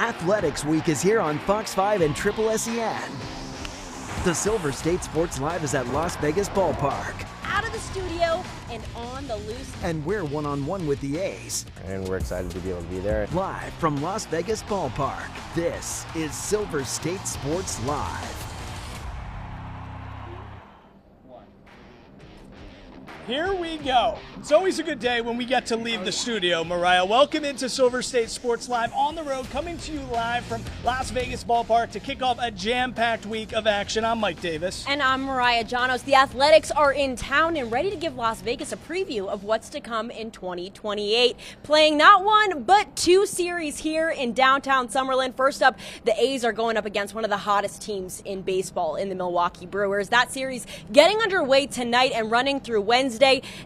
Athletics Week is here on Fox 5 and Triple SEN. The Silver State Sports Live is at Las Vegas Ballpark. Out of the studio and on the loose. And we're one-on-one with the A's. And we're excited to be able to be there. Live from Las Vegas Ballpark, this is Silver State Sports Live. Here we go. It's always a good day when we get to leave the studio, Mariah. Welcome into Silver State Sports Live on the road, coming to you live from Las Vegas Ballpark to kick off a jam-packed week of action. I'm Mike Davis. And I'm Mariah Janos. The Athletics are in town and ready to give Las Vegas a preview of what's to come in 2028. Playing not one, but two series here in downtown Summerlin. First up, the A's are going up against one of the hottest teams in baseball in the Milawaukee Brewers. That series getting underway tonight and running through Wednesday.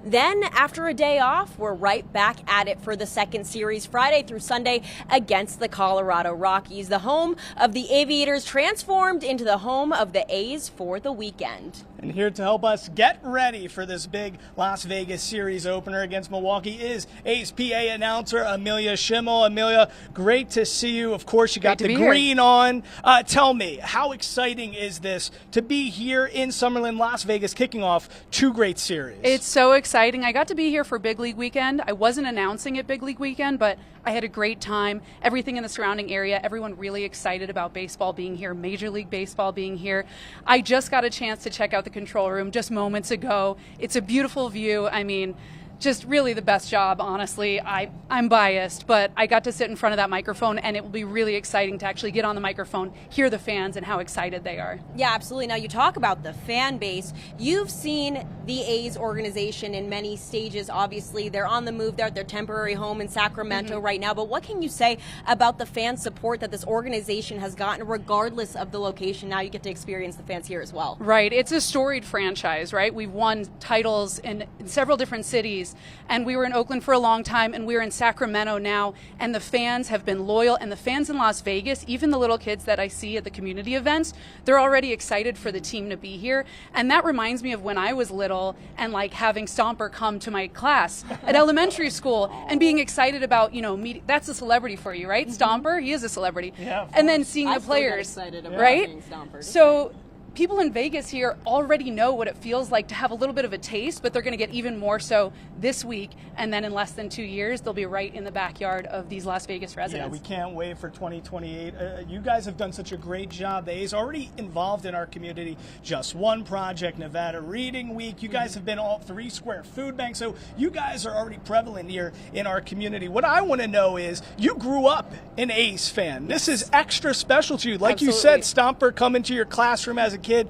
Then, after a day off, we're right back at it for the second series, Friday through Sunday, against the Colorado Rockies. The home of the Aviators transformed into the home of the A's for the weekend. And here to help us get ready for this big Las Vegas series opener against Milwaukee is A's PA announcer Amelia Schimmel. Amelia, great to see you. Of course, you got the green on. Tell me, how exciting is this to be here in Summerlin, Las Vegas, kicking off two great series? It's so exciting. I got to be here for Big League Weekend. I wasn't announcing at Big League Weekend, but I had a great time. Everything in the surrounding area, everyone really excited about baseball being here, Major League Baseball being here. I just got a chance to check out the control room just moments ago. It's a beautiful view. I mean, just really the best job, honestly. I'm biased, but I got to sit in front of that microphone, and it will be really exciting to actually get on the microphone, hear the fans, and how excited they are. Yeah, absolutely. Now, you talk about the fan base. You've seen the A's organization in many stages. Obviously, they're on the move. They're at their temporary home in Sacramento right now. But what can you say about the fan support that this organization has gotten, regardless of the location? Now you get to experience the fans here as well. Right. It's a storied franchise, right? We've won titles in several different cities. And we were in Oakland for a long time, and we're in Sacramento now, and the fans have been loyal, and the fans in Las Vegas, even the little kids that I see at the community events, they're already excited for the team to be here. And that reminds me of when I was little and like having Stomper come to my class at elementary school and being excited about, meeting. That's a celebrity for you, right? Stomper, he is a celebrity. Yeah, and then seeing the players, excited about right? seeing Stomper. So people in Vegas here already know what it feels like to have a little bit of a taste, but they're going to get even more so this week, and then in less than 2 years, they'll be right in the backyard of these Las Vegas residents. Yeah, we can't wait for 2028. You guys have done such a great job. The A's already involved in our community. Just One Project, Nevada Reading Week. You guys have been all 3 Square Food Bank, so you guys are already prevalent here in our community. What I want to know is, you grew up an A's fan. This is extra special to you. Like Absolutely. you said, Stomper coming to your classroom as a kid.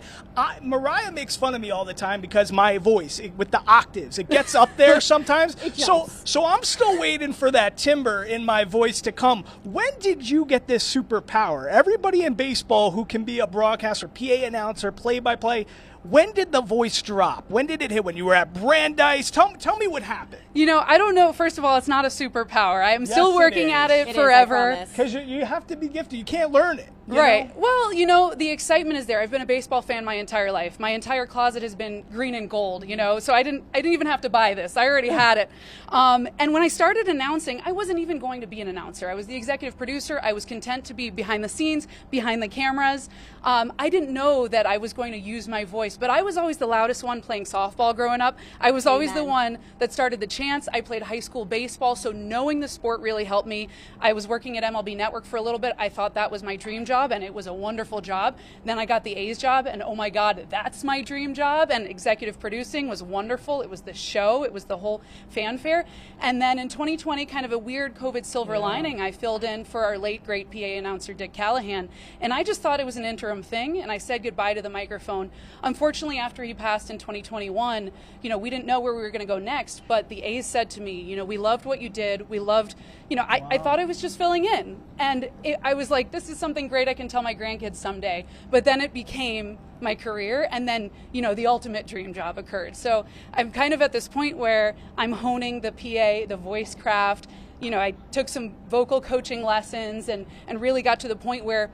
Mariah makes fun of me all the time because my voice, with the octaves, it gets up there sometimes. So I'm still waiting for that timbre in my voice to come. When did you get this superpower? Everybody in baseball who can be a broadcaster, PA announcer, play-by-play, when did the voice drop? When did it hit? When you were at Brandeis? Tell me what happened. I don't know. First of all, it's not a superpower. I'm still working at it forever. Because you have to be gifted. You can't learn it. Right. Well, the excitement is there. I've been a baseball fan my entire life. My entire closet has been green and gold, so I didn't even have to buy this. I already had it. And when I started announcing, I wasn't even going to be an announcer. I was the executive producer. I was content to be behind the scenes, behind the cameras. I didn't know that I was going to use my voice, but I was always the loudest one playing softball growing up. I was always the one that started the chants. I played high school baseball, so knowing the sport really helped me. I was working at MLB Network for a little bit. I thought that was my dream job, and it was a wonderful job. Then I got the A's job, and oh my God, that's my dream job. And executive producing was wonderful. It was the show. It was the whole fanfare. And then in 2020, kind of a weird COVID silver lining, I filled in for our late, great PA announcer, Dick Callahan. And I just thought it was an interim thing, and I said goodbye to the microphone. Unfortunately, after he passed in 2021, we didn't know where we were going to go next, but the A's said to me, we loved what you did. We loved, I thought I was just filling in. And I was like, this is something great I can tell my grandkids someday. But then it became my career, and then, the ultimate dream job occurred. So I'm kind of at this point where I'm honing the PA, the voice craft. I took some vocal coaching lessons and really got to the point where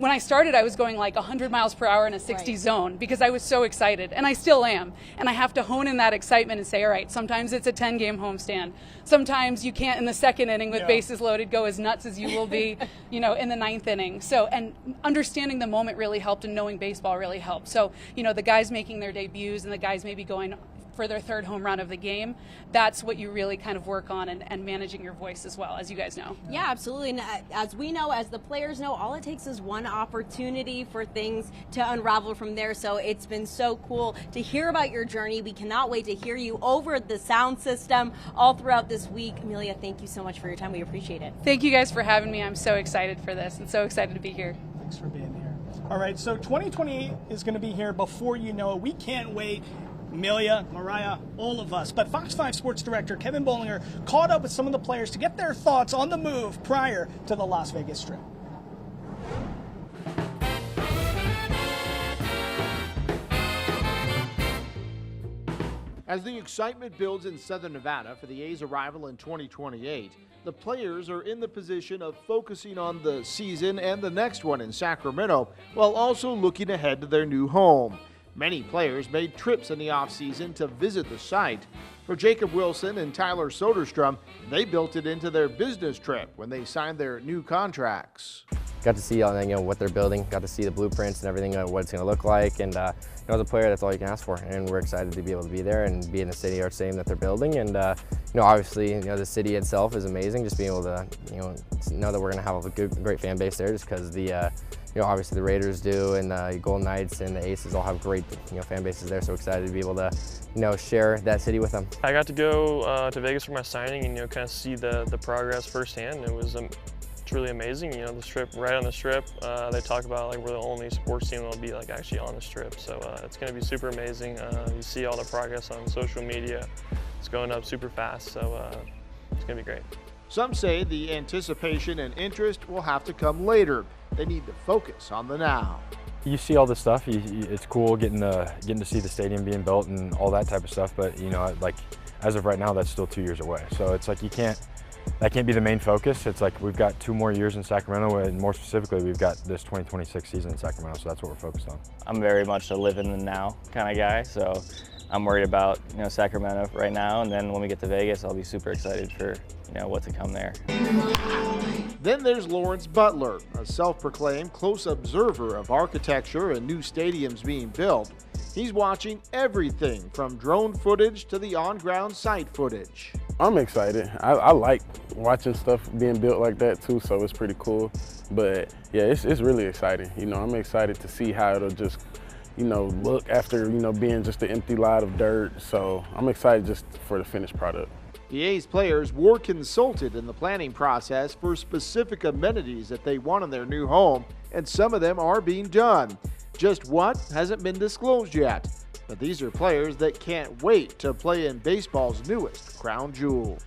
when I started, I was going like 100 miles per hour in a 60 zone because I was so excited, and I still am. And I have to hone in that excitement and say, all right, sometimes it's a 10-game homestand. Sometimes you can't in the second inning with bases loaded go as nuts as you will be, in the ninth inning. So, and understanding the moment really helped, and knowing baseball really helped. So, the guys making their debuts and the guys maybe going for their third home run of the game, that's what you really kind of work on, and managing your voice as well, as you guys know. Yeah, absolutely. And as we know, as the players know, all it takes is one opportunity for things to unravel from there. So it's been so cool to hear about your journey. We cannot wait to hear you over the sound system all throughout this week. Amelia, thank you so much for your time. We appreciate it. Thank you guys for having me. I'm so excited for this and so excited to be here. Thanks for being here. All right, so 2028 is going to be here before you know it. We can't wait. Amelia, Mariah, all of us. But Fox 5 Sports Director Kevin Bollinger caught up with some of the players to get their thoughts on the move prior to the Las Vegas Strip. As the excitement builds in Southern Nevada for the A's arrival in 2028, the players are in the position of focusing on the season and the next one in Sacramento, while also looking ahead to their new home. Many players made trips in the offseason to visit the site. For Jacob Wilson and Tyler Soderstrom, they built it into their business trip when they signed their new contracts. Got to see what they're building, got to see the blueprints and everything, what it's going to look like, and as a player, that's all you can ask for. And we're excited to be able to be there and be in the city or stadium that they're building. And obviously, the city itself is amazing. Just being able to know that we're going to have a great fan base there, just because the obviously the Raiders do, and the Golden Knights and the Aces all have great fan bases there. So excited to be able to share that city with them. I got to go to Vegas for my signing and kind of see the progress firsthand. It's really amazing. The strip, right on the strip. They talk about we're the only sports team that'll be actually on the strip. So it's going to be super amazing. You see all the progress on social media. It's going up super fast. So it's going to be great. Some say the anticipation and interest will have to come later. They need to focus on the now. You see all this stuff. It's cool getting to see the stadium being built and all that type of stuff. But as of right now, that's still 2 years away. So it's that can't be the main focus. It's we've got 2 more years in Sacramento, and more specifically, we've got this 2026 season in Sacramento, so that's what we're focused on. I'm very much a live in the now kind of guy, so I'm worried about Sacramento right now, and then when we get to Vegas, I'll be super excited for what to come there. Then there's Lawrence Butler, a self-proclaimed close observer of architecture and new stadiums being built. He's watching everything from drone footage to the on-ground site footage. I'm excited. I like watching stuff being built like that too, so it's pretty cool. But yeah, it's really exciting. I'm excited to see how it'll just, look after, being just an empty lot of dirt. So I'm excited just for the finished product. The A's players were consulted in the planning process for specific amenities that they want in their new home, and some of them are being done. Just what hasn't been disclosed yet. But these are players that can't wait to play in baseball's newest crown jewel.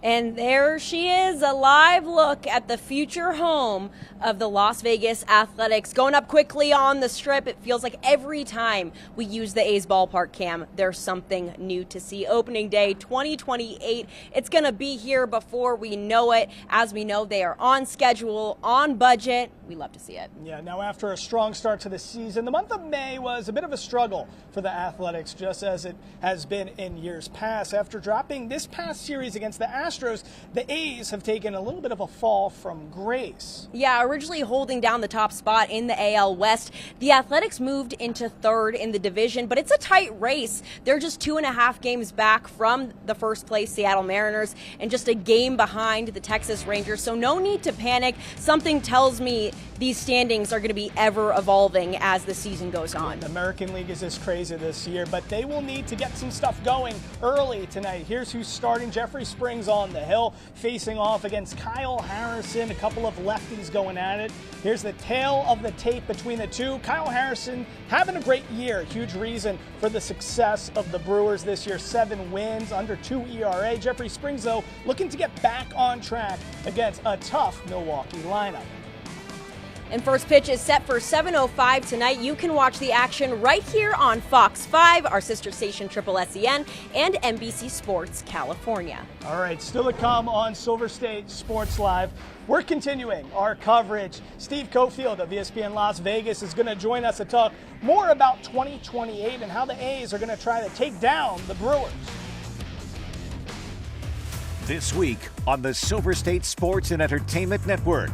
And there she is, a live look at the future home of the Las Vegas Athletics. Going up quickly on the strip, it feels like every time we use the A's ballpark cam, there's something new to see. Opening day 2028, it's going to be here before we know it. As we know, they are on schedule, on budget. We love to see it. Yeah, now after a strong start to the season, the month of May was a bit of a struggle for the Athletics, just as it has been in years past. After dropping this past series against the Astros, the A's have taken a little bit of a fall from grace. Yeah, originally holding down the top spot in the AL West, the Athletics moved into third in the division, but it's a tight race. They're just 2.5 games back from the first place Seattle Mariners and just a game behind the Texas Rangers, so no need to panic. Something tells me these standings are going to be ever evolving as the season goes on. The American League is just crazy this year, but they will need to get some stuff going early tonight. Here's who's starting. Jeffrey Springs on the hill, facing off against Kyle Harrison. A couple of lefties going at it. Here's the tail of the tape between the two. Kyle Harrison having a great year. Huge reason for the success of the Brewers this year. 7 wins, under 2 ERA. Jeffrey Springs, though, looking to get back on track against a tough Milwaukee lineup. And first pitch is set for 7:05 tonight. You can watch the action right here on Fox 5, our sister station Triple SEN, and NBC Sports California. All right, still to come on Silver State Sports Live. We're continuing our coverage. Steve Cofield of ESPN Las Vegas is going to join us to talk more about 2028 and how the A's are going to try to take down the Brewers. This week on the Silver State Sports and Entertainment Network.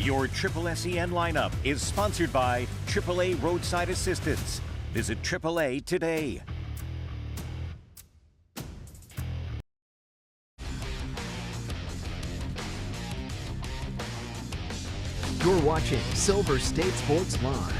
Your Triple SEN lineup is sponsored by AAA Roadside Assistance. Visit AAA today. You're watching Silver State Sports Live.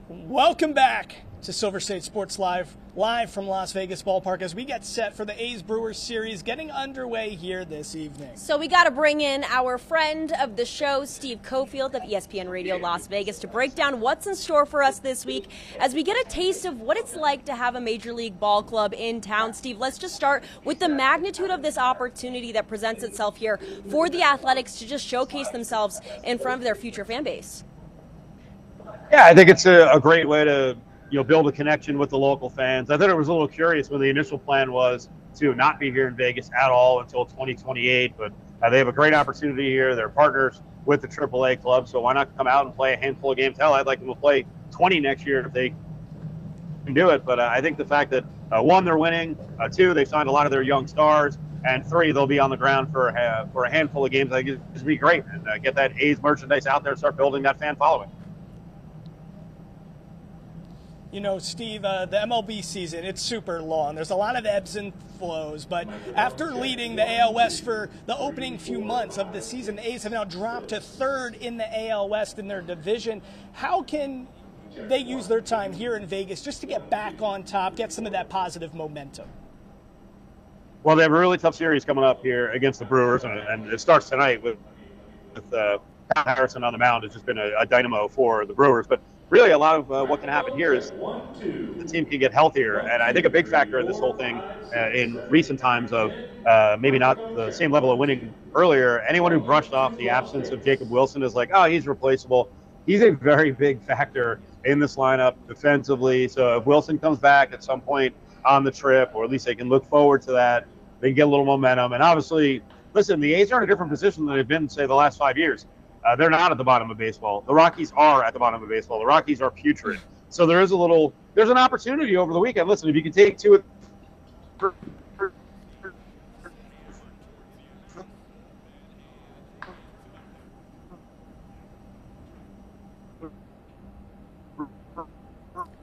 Welcome back to Silver State Sports Live, live from Las Vegas Ballpark as we get set for the A's-Brewers series getting underway here this evening. So we got to bring in our friend of the show, Steve Cofield of ESPN Radio Las Vegas, to break down what's in store for us this week as we get a taste of what it's like to have a Major League ball club in town. Steve, let's just start with the magnitude of this opportunity that presents itself here for the Athletics to just showcase themselves in front of their future fan base. Yeah, I think it's a great way to build a connection with the local fans. I thought it was a little curious when the initial plan was to not be here in Vegas at all until 2028, but they have a great opportunity here. They're partners with the AAA club, so why not come out and play a handful of games? Hell, I'd like them to play 20 next year if they can do it, but I think the fact that, one, they're winning, two, they've signed a lot of their young stars, and three, they'll be on the ground for a handful of games. I think it's be great, and get that A's merchandise out there and start building that fan following. You know, Steve, the MLB season, it's super long. There's a lot of ebbs and flows, but after leading the AL West for the opening few months of the season, the A's have now dropped to third in the AL West in their division. How can they use their time here in Vegas just to get back on top, get some of that positive momentum? Well, they have a really tough series coming up here against the Brewers, and it starts tonight with Pat Harrison on the mound. It's just been a dynamo for the Brewers, but really, a lot of what can happen here is the team can get healthier. And I think a big factor in this whole thing in recent times of maybe not the same level of winning earlier, anyone who brushed off the absence of Jacob Wilson is like, oh, he's replaceable. He's a very big factor in this lineup defensively. So if Wilson comes back at some point on the trip, or at least they can look forward to that, they can get a little momentum. And obviously, listen, the A's are in a different position than they've been, say, the last 5 years. They're not at the bottom of baseball. The Rockies are at the bottom of baseball. The Rockies are putrid. So there's an opportunity over the weekend. Listen, if you can take two.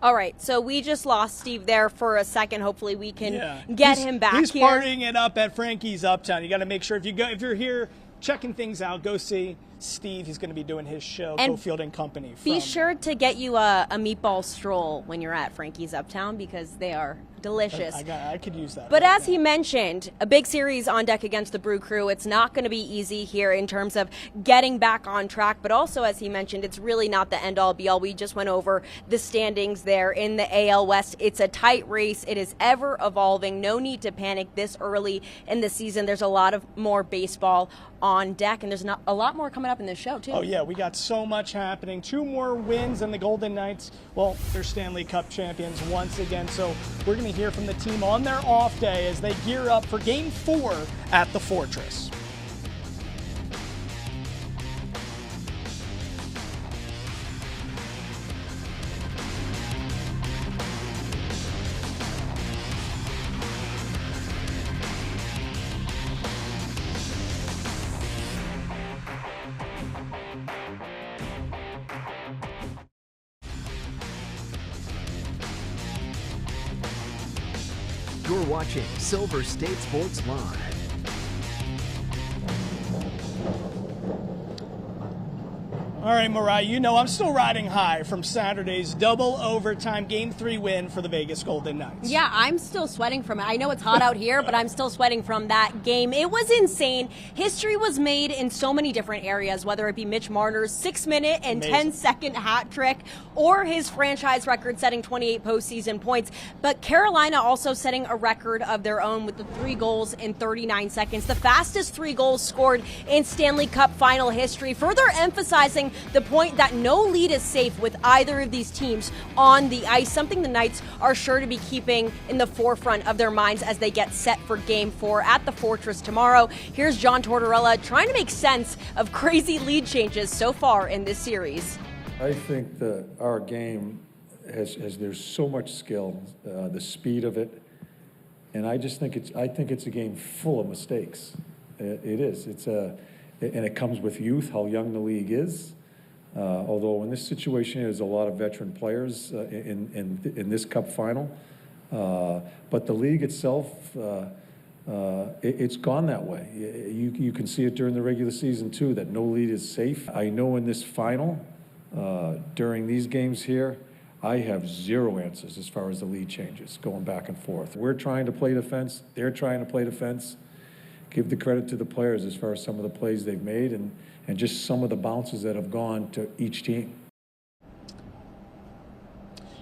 All right, so we just lost Steve there for a second. Hopefully we can get him back he's here. He's partying it up at Frankie's Uptown. You got to make sure if you're here checking things out, go see Steve. He's going to be doing his show, Cofield and Company. Be sure to get you a meatball stroll when you're at Frankie's Uptown because they are delicious. I could use that. But as he mentioned, a big series on deck against the Brew Crew. It's not going to be easy here in terms of getting back on track. But also, as he mentioned, it's really not the end-all, be-all. We just went over the standings there in the AL West. It's a tight race. It is ever evolving. No need to panic this early in the season. There's a lot of more baseball on deck, and there's not a lot more coming up in this show, too. Oh, yeah, we got so much happening. 2 more wins, and the Golden Knights, well, they're Stanley Cup champions once again. So we're going to hear from the team on their off day as they gear up for Game 4 at the Fortress. You're watching Silver State Sports Live. All right, Mariah, you know I'm still riding high from Saturday's double overtime Game 3 win for the Vegas Golden Knights. Yeah, I'm still sweating from it. I know it's hot out here, but I'm still sweating from that game. It was insane. History was made in so many different areas, whether it be Mitch Marner's 6-minute and 10-second hat trick or his franchise record-setting 28 postseason points. But Carolina also setting a record of their own with the 3 goals in 39 seconds, the fastest 3 goals scored in Stanley Cup final history, further emphasizing the point that no lead is safe with either of these teams on the ice, something the Knights are sure to be keeping in the forefront of their minds as they get set for Game 4 at the Fortress tomorrow. Here's John Tortorella trying to make sense of crazy lead changes so far in this series. I think that our game has there's so much skill, the speed of it, and I think it's a game full of mistakes. It is. And it comes with youth, how young the league is. Although in this situation, there's a lot of veteran players in this Cup final, but the league itself, it's gone that way. You can see it during the regular season too, that no lead is safe. I know in this final, during these games here, I have zero answers as far as the lead changes going back and forth. We're trying to play defense. They're trying to play defense. Give the credit to the players as far as some of the plays they've made and just some of the bounces that have gone to each team.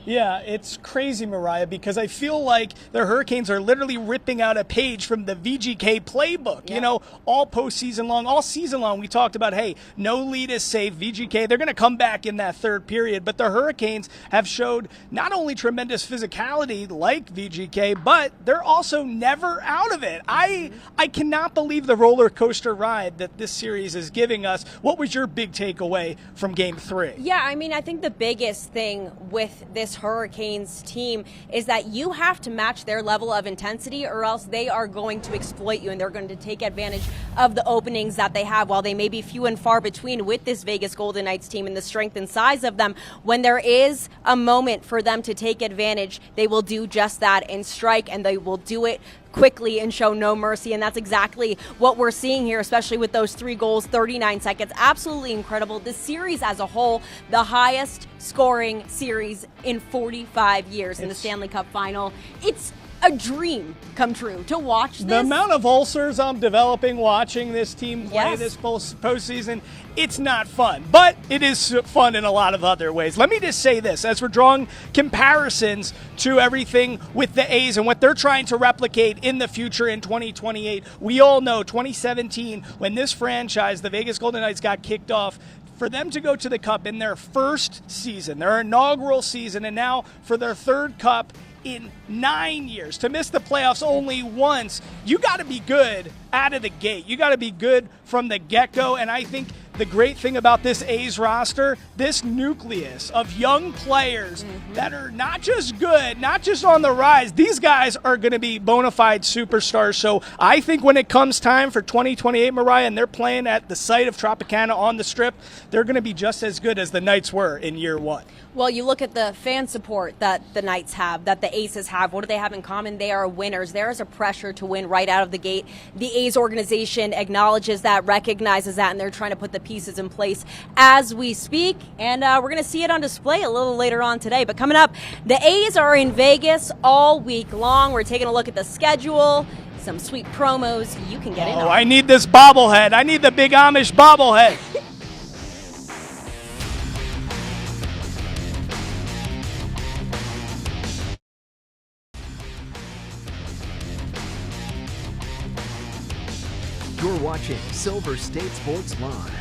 Yeah, it's crazy, Mariah, because I feel like the Hurricanes are literally ripping out a page from the VGK playbook. Yeah. You know, all season long, we talked about, hey, no lead is safe. VGK, they're going to come back in that third period. But the Hurricanes have showed not only tremendous physicality like VGK, but they're also never out of it. I cannot believe the roller coaster ride that this series is giving us. What was your big takeaway from Game 3? Yeah, I mean, I think the biggest thing with this Hurricanes team is that you have to match their level of intensity or else they are going to exploit you and they're going to take advantage of the openings that they have. While they may be few and far between with this Vegas Golden Knights team and the strength and size of them, when there is a moment for them to take advantage, they will do just that and strike, and they will do it quickly and show no mercy, and that's exactly what we're seeing here, especially with those 3 goals, 39 seconds. Absolutely incredible. The series as a whole, the highest scoring series in 45 years in the Stanley Cup final. It's a dream come true to watch this. The amount of ulcers I'm developing watching this team play this postseason, it's not fun, but it is fun in a lot of other ways. Let me just say this, as we're drawing comparisons to everything with the A's and what they're trying to replicate in the future in 2028, we all know 2017, when this franchise, the Vegas Golden Knights, got kicked off, for them to go to the Cup in their first season, their inaugural season, and now for their third Cup in 9 years, to miss the playoffs only once, you got to be good out of the gate. You got to be good from the get-go, and I think the great thing about this A's roster, this nucleus of young players that are not just good, not just on the rise, these guys are going to be bona fide superstars. So I think when it comes time for 2028, Mariah, and they're playing at the site of Tropicana on the Strip, they're going to be just as good as the Knights were in year 1. Well, you look at the fan support that the Knights have, that the Aces have. What do they have in common? They are winners. There is a pressure to win right out of the gate. The A's organization acknowledges that, recognizes that, and they're trying to put the pieces in place as we speak. And we're going to see it on display a little later on today. But coming up, the A's are in Vegas all week long. We're taking a look at the schedule, some sweet promos you can get in on. Oh, I need this bobblehead. I need the big Amish bobblehead. You're watching Silver State Sports Live.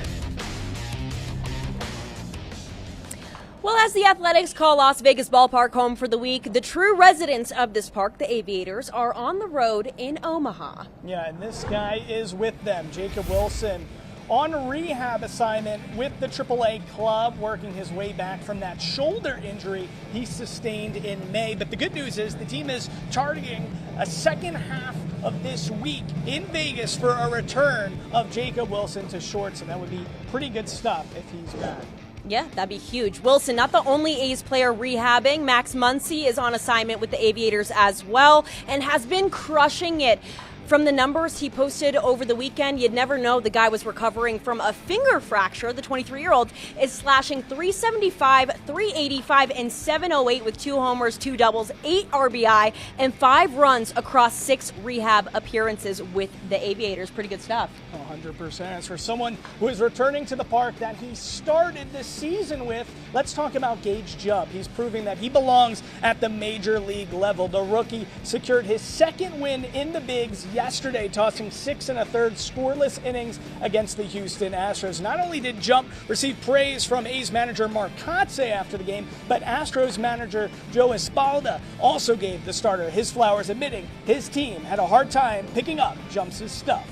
Well, as the Athletics call Las Vegas Ballpark home for the week, the true residents of this park, the Aviators, are on the road in Omaha. Yeah, and this guy is with them, Jacob Wilson, on rehab assignment with the AAA club, working his way back from that shoulder injury he sustained in May. But the good news is the team is targeting a second half of this week in Vegas for a return of Jacob Wilson to shorts, and that would be pretty good stuff if he's back. Yeah, that'd be huge. Wilson, not the only A's player rehabbing. Max Muncy is on assignment with the Aviators as well and has been crushing it From the numbers he posted over the weekend, you'd never know the guy was recovering from a finger fracture. The 23-year-old is slashing .375, .385, and .708 with 2 homers, 2 doubles, 8 RBI, and 5 runs across 6 rehab appearances with the Aviators. Pretty good stuff. 100%. As for someone who is returning to the park that he started this season with, let's talk about Gage Jubb. He's proving that he belongs at the major league level. The rookie secured his 2nd win in the bigs yesterday, tossing 6 1/3 scoreless innings against the Houston Astros. Not only did Jubb receive praise from A's manager Mark Kotsay after the game, but Astros manager Joe Espalda also gave the starter his flowers, admitting his team had a hard time picking up Jubb's stuff.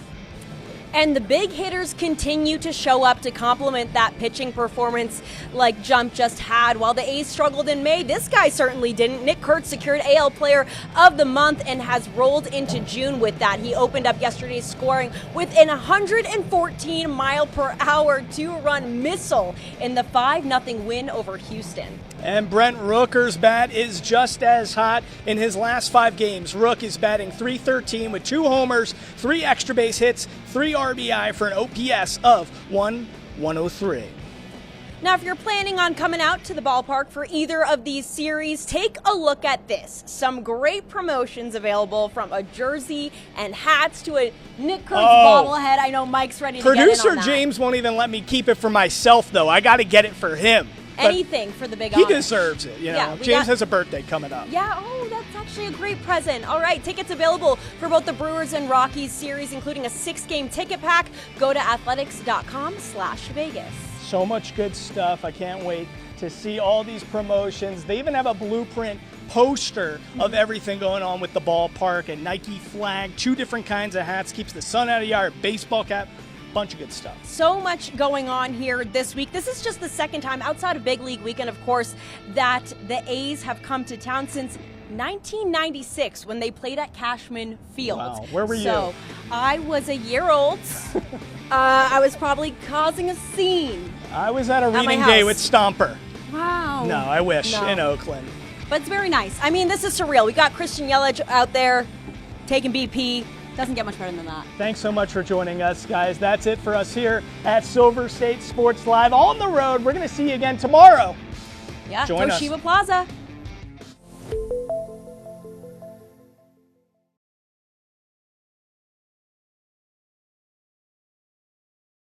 And the big hitters continue to show up to complement that pitching performance like Jump just had. While the A's struggled in May, this guy certainly didn't. Nick Kurtz secured AL Player of the Month and has rolled into June with that. He opened up yesterday's scoring with an 114-mile-per-hour 2-run missile in the 5-0 win over Houston. And Brent Rooker's bat is just as hot. In his last 5 games, Rook is batting .313 with 2 homers, 3 extra base hits, 3 RBI for an OPS of 103. Now, if you're planning on coming out to the ballpark for either of these series, take a look at this. Some great promotions available, from a jersey and hats to a Nick Kurtz bobblehead. I know Mike's ready to get in on that. Producer James won't even let me keep it for myself, though. I got to get it for him. Anything for the big honor. honor. He deserves it. Yeah, James has a birthday coming up. Yeah, that's actually a great present. All right, tickets available for both the Brewers and Rockies series, including a 6-game ticket pack. Go to athletics.com/Vegas. So much good stuff. I can't wait to see all these promotions. They even have a blueprint poster of everything going on with the ballpark, a Nike flag, 2 different kinds of hats, keeps the sun out of your eye, baseball cap. Bunch of good stuff. So much going on here this week. This is just the 2nd time outside of Big League Weekend, of course, that the A's have come to town since 1996 when they played at Cashman Field. Wow, where were you? So I was a year old. I was probably causing a scene. I was at a reading day with Stomper. Wow. No, I wish, in Oakland. But it's very nice. I mean, this is surreal. We got Christian Yelich out there taking BP. Doesn't get much better than that. Thanks so much for joining us, guys. That's it for us here at Silver State Sports Live. On the road, we're going to see you again tomorrow. Yeah, Join us. Toshiba Plaza.